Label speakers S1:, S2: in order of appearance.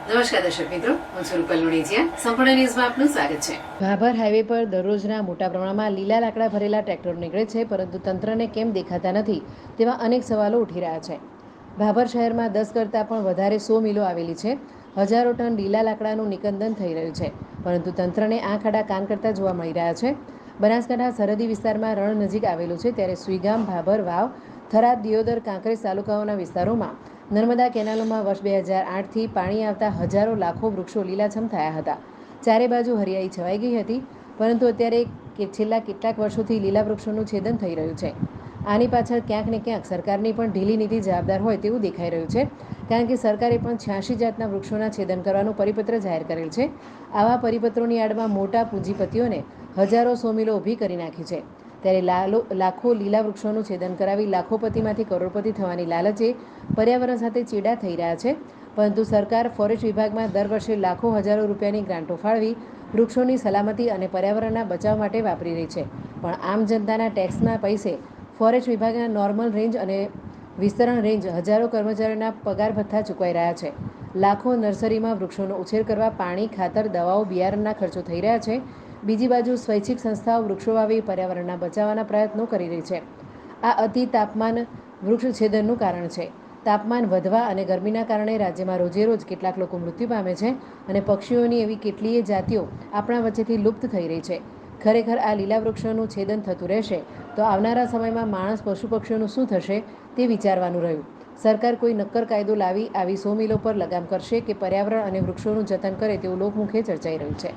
S1: નમસ્કાર દર્શક મિત્રો, હું છું રૂપલ લુણીજીયા. સંપૂર્ણ ન્યૂઝમાં આપનું સ્વાગત છે. ભાભર હાઈવે પર દરરોજના મોટા પ્રમાણમાં લીલા લાકડા ભરેલા ટ્રેક્ટરો નીકળે છે, પરંતુ તંત્રને કેમ દેખાતા નથી તેવા અનેક સવાલો ઉઠી રહ્યા છે. ભાભર શહેરમાં 10 કરતાં પણ વધારે 100 મિલો આવેલી છે. હજારો ટન લીલા લાકડાનું નિકંદન થઈ રહ્યું છે, પરંતુ તંત્રને આંખ આડા કાન કરતા જોવા મળી રહ્યા છે. બનાસકાંઠા સરહદી વિસ્તારમાં રણ નજીક આવેલું છે, ત્યારે સુઈગામ, ભાભર, વાવ, થરાદ, દિયોદર, કાંકરેજ તાલુકાઓના વિસ્તારોમાં નર્મદા કેનાલોમાં વર્ષ 2008થી પાણી આવતા હજારો લાખો વૃક્ષો લીલાછમ થયા હતા. ચારે બાજુ હરિયાળી છવાઈ ગઈ હતી, પરંતુ અત્યારે છેલ્લા કેટલાક વર્ષોથી લીલા વૃક્ષોનું છેદન થઈ રહ્યું છે. આની પાછળ ક્યાંક ને ક્યાંક સરકારની પણ ઢીલી નીતિ જવાબદાર હોય તેવું દેખાઈ રહ્યું છે, કારણ કે સરકારે પણ 86 જાતના વૃક્ષોના છેદન કરવાનું પરિપત્ર જાહેર કરેલ છે. આવા પરિપત્રોની આડમાં મોટા પૂંજીપતિઓને હજારો 100 મિલો ઊભી કરી નાખી છે. ત્યારે લાખો લીલા વૃક્ષોનું છેદન કરાવી લાખોપતિમાંથી કરોડપતિ થવાની લાલચે પર્યાવરણ સાથે ચેડા થઈ રહ્યા છે. પરંતુ સરકાર ફોરેસ્ટ વિભાગમાં દર વર્ષે લાખો હજારો રૂપિયાની ગ્રાન્ટો ફાળવી વૃક્ષોની સલામતી અને પર્યાવરણના બચાવ માટે વાપરી રહી છે. પણ આમ જનતાના ટેક્સના પૈસે ફોરેસ્ટ વિભાગના નોર્મલ રેન્જ અને વિસ્તરણ રેન્જ હજારો કર્મચારીઓના પગાર ભથ્થા ચૂકવાઈ રહ્યા છે. લાખો નર્સરીમાં વૃક્ષોનો ઉછેર કરવા પાણી, ખાતર, દવાઓ, બિયારણના ખર્ચો થઈ રહ્યા છે. બીજી બાજુ સ્વૈચ્છિક સંસ્થાઓ વૃક્ષો વાવી પર્યાવરણના બચાવવાના પ્રયત્નો કરી રહી છે. આ અતિ તાપમાન વૃક્ષ છેદનનું કારણ છે. તાપમાન વધવા અને ગરમીના કારણે રાજ્યમાં રોજેરોજ કેટલાક લોકો મૃત્યુ પામે છે, અને પક્ષીઓની એવી કેટલીય જાતિઓ આપણા વચ્ચેથી લુપ્ત થઈ રહી છે. ખરેખર આ લીલા વૃક્ષોનું છેદન થતું રહેશે તો આવનારા સમયમાં માણસ, પશુ પક્ષીઓનું શું થશે તે વિચારવાનું રહ્યું. સરકાર કોઈ નક્કર કાયદો લાવી આવી 100 મિલો પર લગામ કરશે કે પર્યાવરણ અને વૃક્ષોનું જતન કરે તેવું લોકમુખે ચર્ચાઈ રહ્યું છે.